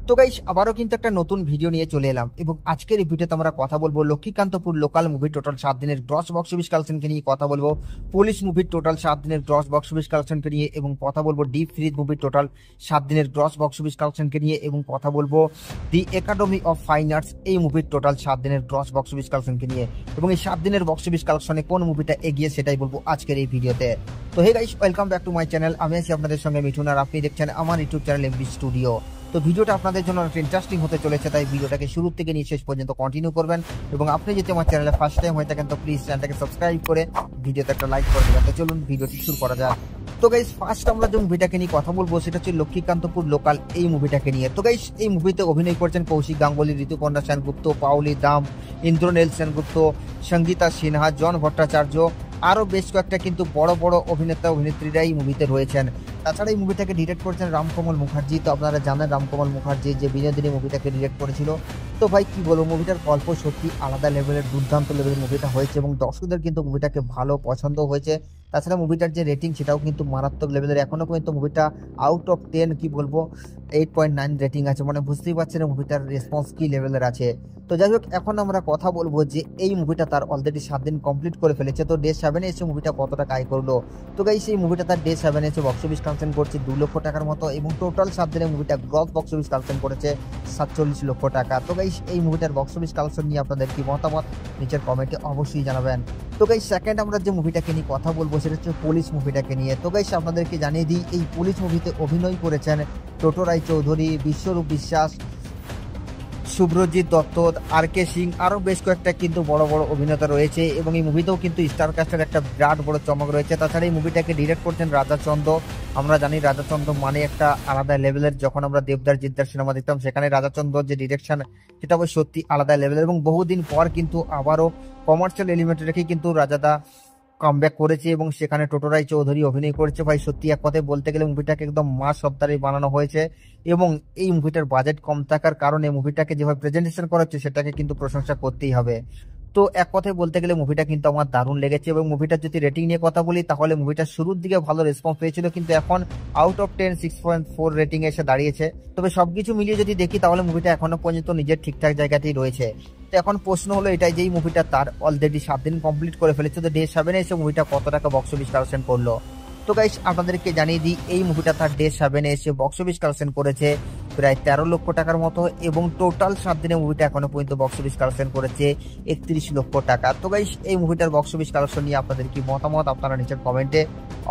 তো গাইস আবারও কিন্তু একটা নতুন ভিডিও নিয়ে চলে এলাম এবং আজকের এই ভিডিওতে আমরা কথা বলবো লক্ষ্মীকান্তপুর লোকাল মুভি টোটাল 7 দিনের গ্রস বক্স অফিস কালেকশনকে নিয়ে কথা বলবো, পুলিশ মুভির টোটাল 7 দিনের গ্রস বক্স অফিস কালেকশনকে নিয়ে এবং কথা বলবো ডিপ ফ্রিজ মুভির টোটাল 7 দিনের গ্রস বক্স অফিস কালেকশনকে নিয়ে এবং কথা বলবো দি একাডেমি অফ ফাইন আর্টস এই মুভির টোটাল 7 দিনের গ্রস বক্স অফিস কালেকশনকে নিয়ে এবং এই 7 দিনের বক্স অফিস কালেকশনে কোন মুভিটা এগিয়ে সেটাই বলবো আজকের এই ভিডিওতে। তো hey guys, welcome back to my channel. আমি আছি আপনাদের সঙ্গে মিঠুন আর আপনি দেখছেন আমার ইউটিউব চ্যানেল এমবি স্টুডিও। তো ভিডিওটা আপনাদের জন্য অনেক ইন্টারেস্টিং হতে চলেছে, তাই ভিডিওটাকে শুরু থেকে নিয়ে শেষ পর্যন্ত কন্টিনিউ করবেন এবং আপনি যদি আমার চ্যানেলে ফার্স্ট টাইম হয়ে থাকেন তো প্লিজ চ্যানেলটাকে সাবস্ক্রাইব করে ভিডিওতে একটা লাইক করে দেবেন। তো চলুন ভিডিওটি শুরু করা যাক। তো গাইস ফার্স্ট আমরা যে মুভিটাকে নিয়ে কথা বলবো সেটা হচ্ছে লক্ষ্মীকান্তপুর লোকাল এই মুভিটাকে নিয়ে। তো গাইস এই মুভিতে অভিনয় করছেন কৌশিক গাঙ্গুলি, ঋতুপর্ণা সেনগুপ্ত, পাওলি দাম, ইন্দ্রনীল সেনগুপ্ত, সঙ্গীতা সিনহা, জন ভট্টাচার্য, আরো বেশ কয়েকটা কিন্তু বড় বড় অভিনেতা অভিনেত্রীরা এই মুভিতে রয়েছেন। তাছাড়া এই মুভিটাকে ডিরেক্ট করেছেন রামকমল মুখার্জি। তো আপনারা জানেন রামকমল মুখার্জি যে বিনোদিনী মুভিটাকে ডিরেক্ট করেছিল। তো ভাই কি বলবো, মুভিটার গল্প সত্যি আলাদা লেভেলের, দুর্দান্ত লেভেলের মুভিটা হয়েছে এবং দর্শকদের কিন্তু মুভিটাকে ভালো পছন্দ হয়েছে। তাছাড়া মুভিটার যে রেটিং সেটাও কিন্তু মারাত্মক লেভেলের। এখনো পর্যন্ত মুভিটা আউট অফ 10 কি বলবো 8.9 রেটিং আছে, মানে বুঝতেই পারছেন মুভিটার রেসপন্স কি লেভেলের আছে। তো যাই হোক, এখন আমরা কথা বলবো যে এই মুভিটা তার অলরেডি 7 দিন কমপ্লিট করে ফেলেছে। তো ডে 7-এ এসে মুভিটা কত টাকা আয় করলো। তো গাইস এই মুভিটা তার ডে 7-এ এসে বক্স অফিস কালেকশন করছে 2 লক্ষ টাকার মতো এবং টোটাল 7 দিনে মুভিটা গ্রস বক্স অফিস কালেকশন করেছে 47 লক্ষ টাকা। তো গাইস এই মুভিটার বক্স অফিস কালেকশন নিয়ে আপনাদের কি মতামত নিচের কমেন্টে অবশ্যই জানাবেন। তো গাইস সেকেন্ড আমরা যে মুভিটাকে নিয়ে কথা বলবো সেটা হচ্ছে পুলিশ মুভিটাকে নিয়ে। তো গাইস আপনাদেরকে জানিয়ে দিই এই পুলিশ মুভিতে অভিনয় করেছেন টোটো রায়চৌধুরী, বিশ্বরূপ বিশ্বাস, শুভ্রজিৎ দত্ত, আর কে সিং, আরও বেশ কয়েকটা কিন্তু বড় বড় অভিনেতা রয়েছে এবং এই মুভিতেও কিন্তু স্টার কাস্টের একটা বিরাট বড় চমক রয়েছে। তাছাড়া এই মুভিটাকে ডিরেক্ট করছেন রাজা চন্দ। আমরা জানি রাজা চন্দ মানে একটা আলাদা লেভেলের। যখন আমরা দেবদার জিদ্দার সিনেমা দেখতাম সেখানে রাজা চন্দ্র যে ডিরেকশন সেটা সত্যি আলাদা লেভেলের এবং বহুদিন পর কিন্তু আবারও কমার্শিয়াল এলিমেন্ট রেখে কিন্তু রাজাদা কামব্যাক করেছে এবং সেখানে টোটো রায়চৌধুরী অভিনয় করেছে। ভাই সত্যি এক কথায় বলতে গেলে মুভিটাকে একদম মাস সপ্তাহে বানানো হয়েছে এবং এই মুভিটার বাজেট কম থাকার কারণে মুভিটাকে যেভাবে প্রেজেন্টেশন করা হচ্ছে সেটাকে কিন্তু প্রশংসা করতেই হবে। তো এক কথায় বলতে গেলে মুভিটা কিন্তু আমার দারুণ লেগেছে এবং মুভিটার যদি রেটিং নিয়ে কথা বলি তাহলে মুভিটা শুরুর দিকে ভালো রেসপন্স পেয়েছিল, কিন্তু এখন আউট অফ 10 6.4 রেটিং এসে দাঁড়িয়েছে। তবে সবকিছু মিলিয়ে যদি দেখি তাহলে মুভিটা এখনো পর্যন্ত নিজের ঠিকঠাক জায়গাতেই রয়েছে। তো এখন প্রশ্ন হলো এটাই যে এই মুভিটা তার অলরেডি 7 দিন কমপ্লিট করে ফেলেছে, তো ডে 7-এ এসে মুভিটা কত টাকা বক্স অফিস কালেকশন করলো। তো গাইস আপনাদেরকে জানিয়ে দিই এই মুভিটা তার ডে 7-এ এসে বক্স অফিস কালেকশন করেছে প্রায় 13 লক্ষ টাকার মতো এবং টোটাল 7 দিনে মুভিটা এখনো পর্যন্ত বক্স অফিস কালেকশন করেছে 31 লক্ষ টাকা। তো গাইস এই মুভিটার বক্স অফিস কালেকশন নিয়ে আপনাদের কি মতামত আপনারা নিচের কমেন্টে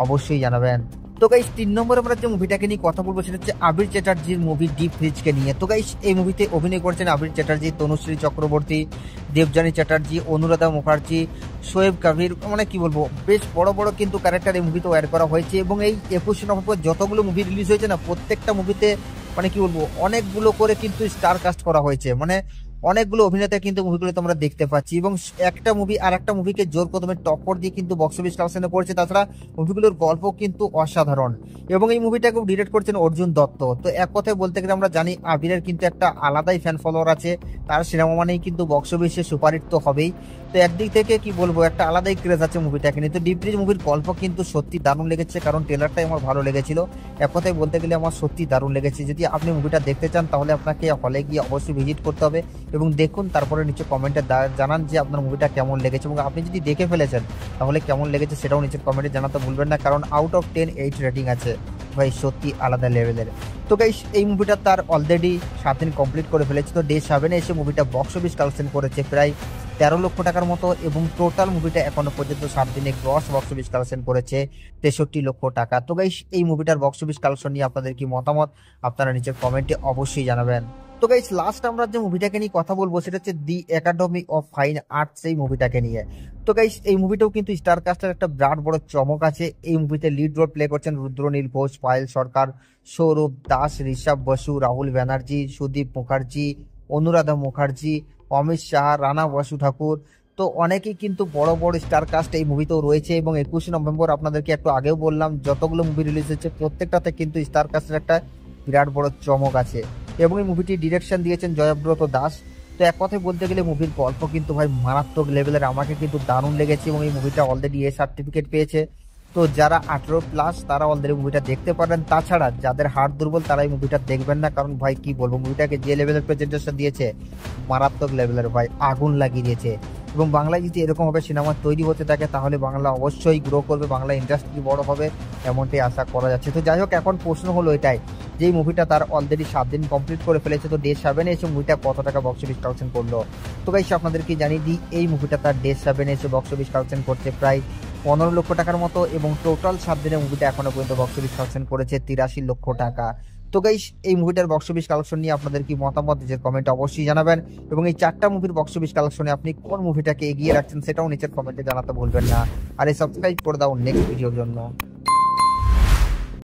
অবশ্যই জানাবেন। তো গাইস 3 নম্বরে আমরা যে মুভিটাকে নিয়ে কথা বলবো সেটা হচ্ছে আবির চ্যাটার্জির মুভি ডিপ ফ্রিজকে নিয়ে। তো গাইস এই মুভিতে অভিনয় করেছেন আবির চ্যাটার্জি, তনুশ্রী চক্রবর্তী, দেবযানী চ্যাটার্জি, অনুরাধা মুখার্জি, শোয়েব কাবির, মানে কি বলবো বেশ বড় বড় কিন্তু ক্যারেক্টার এই মুভিতে অ্যাড করা হয়েছে এবং এই 21 নভেম্বর যতগুলো মুভি রিলিজ হয়েছে না প্রত্যেকটা মুভিতে মানে কি বলবো অনেকগুলো করে কিন্তু স্টার কাস্ট করা হয়েছে, মানে অনেকগুলো অভিনেতা কিন্তু মুভিগুলো তোমরা দেখতে পাচ্ছি এবং একটা মুভি আর একটা মুভিকে জোর কদমে টক্কর দিয়ে কিন্তু বক্স অফিস কালেকশনে পড়েছে। তাছাড়া মুভিগুলোর গল্প কিন্তু অসাধারণ এবং এই মুভিটাকে ডিরেক্ট করছেন অর্জুন দত্ত। তো এক কথায় বলতে গেলে আমরা জানি আবিরের কিন্তু একটা আলাদাই ফ্যান ফলোয়ার আছে, তার সিনেমা মানেই কিন্তু বক্স অফিসে সুপারহিট তো হবেই। তো একদিক থেকে কি বলবো একটা আলাদাই ক্রেজ আছে মুভিটাকে নিয়ে। তো ডিপ ফ্রিজ মুভির গল্প কিন্তু সত্যি দারুণ লেগেছে, কারণ ট্রেলারটাই আমার ভালো লেগেছিল। এক কথায় বলতে গেলে আমার সত্যি দারুণ লেগেছে। যদি আপনি মুভিটা দেখতে চান তাহলে আপনাকে হলে গিয়ে অবশ্যই ভিজিট করতে হবে এবং দেখুন, তারপরে নিচে কমেন্টে জানান যে আপনার মুভিটা কেমন লেগেছে এবং আপনি যদি দেখে ফেলেছেন তাহলে কেমন লেগেছে সেটাও নিচের কমেন্টে জানাতে ভুলবেন না, কারণ আউট অফ 10 8 রেটিং আছে ভাই, সত্যি আলাদা লেভেলের। তো গাইস এই মুভিটা তার অলরেডি 7 দিন কমপ্লিট করে ফেলেছে। তো ডে 7-এ এসে মুভিটা বক্স অফিস কালেকশন করেছে প্রায় 13 লক্ষ টাকার মতো এবং টোটাল মুভিটা এখনো পর্যন্ত 7 দিনে গ্রস বক্স অফিস কালেকশন করেছে 63 লক্ষ টাকা। তো গাইস এই মুভিটার বক্স অফিস কালেকশন নিয়ে আপনাদের কি মতামত আপনারা নিচের কমেন্টে অবশ্যই জানাবেন। তো গাইস লাস্ট আমরা যে মুভিটাকে নিয়ে কথা বলবো সেটা হচ্ছে দি একাডেমি অফ ফাইন আর্টস এই মুভিটাকে নিয়ে। তো গাইস এই মুভিটাও কিন্তু স্টার কাস্টের একটা বিরাট বড় চমক আছে। এই মুভিতে লিড রোল প্লে করছেন রুদ্রনীল ঘোষ, পায়েল সরকার, সৌরভ দাস, ঋষভ বসু, রাহুল ব্যানার্জি, সুদীপ মুখার্জি, অনুরাধা মুখার্জি, অমিত শাহ, রানা বসু ঠাকুর। তো অনেকেই কিন্তু বড় বড় স্টার কাস্ট এই মুভিতেও রয়েছে এবং 21 নভেম্বর আপনাদেরকে একটু আগেও বললাম যতগুলো মুভি রিলিজ হচ্ছে প্রত্যেকটাতে কিন্তু স্টার কাস্টের একটা বিরাট বড় চমক আছে এবং এই মুভিটি ডিরেকশন দিয়েছেন জয়ব্রত দাস। তো এক কথায় বলতে গেলে মুভির গল্প কিন্তু ভাই মারাত্মক লেভেলের, আমাকে কিন্তু দারুণ লেগেছে এবং এই মুভিটা অলরেডি এ সার্টিফিকেট পেয়েছে তো যারা 18+ তারা অলরেডি মুভিটা দেখতে পারেন। তাছাড়া যাদের হার্ট দুর্বল তারা এই মুভিটা দেখবেন না, কারণ ভাই কি বলবো, মুভিটাকে যে লেভেলের প্রেজেন্টেশন দিয়েছে মারাত্মক লেভেলের, ভাই আগুন লাগিয়ে দিয়েছে। এবং বাংলায় যদি এরকম ভাবে সিনেমা তৈরি হতে থাকে তাহলে বাংলা অবশ্যই গ্রো করবে, বাংলা ইন্ডাস্ট্রি বড় হবে, এমনটাই আশা করা যাচ্ছে। তো যাই হোক, এখন প্রশ্ন হলো এটাই যে মুভিটা তার অলরেডি 7 দিন কমপ্লিট করে ফেলেছে, তো ডে 7 এসে মুভিটা কত টাকা বক্স অফিস কালেকশন করলো। তো গাইস আপনাদেরকে জানিয়ে দিই, এই মুভিটা তার ডে 7 এসে বক্স অফিস কালেকশন করছে প্রায় 15 লক্ষ টাকার মতো, এবং টোটাল 7 দিনের মুভিটা এখনো পর্যন্ত বক্স অফিস কালেকশন করেছে 83 লক্ষ টাকা। তো গাইস এই মুভিটার বক্স অফিস কালেকশন নিয়ে আপনাদের কি মতামত, নিজের কমেন্টে অবশ্যই জানাবেন, এবং এই 4টা মুভির বক্স অফিস কালেকশনে আপনি কোন মুভিটাকে এগিয়ে রাখছেন সেটাও নিচের কমেন্টে জানাতে ভুলবেন না। আর এই সাবস্ক্রাইব করে দাও নেক্সট ভিডিওর জন্য।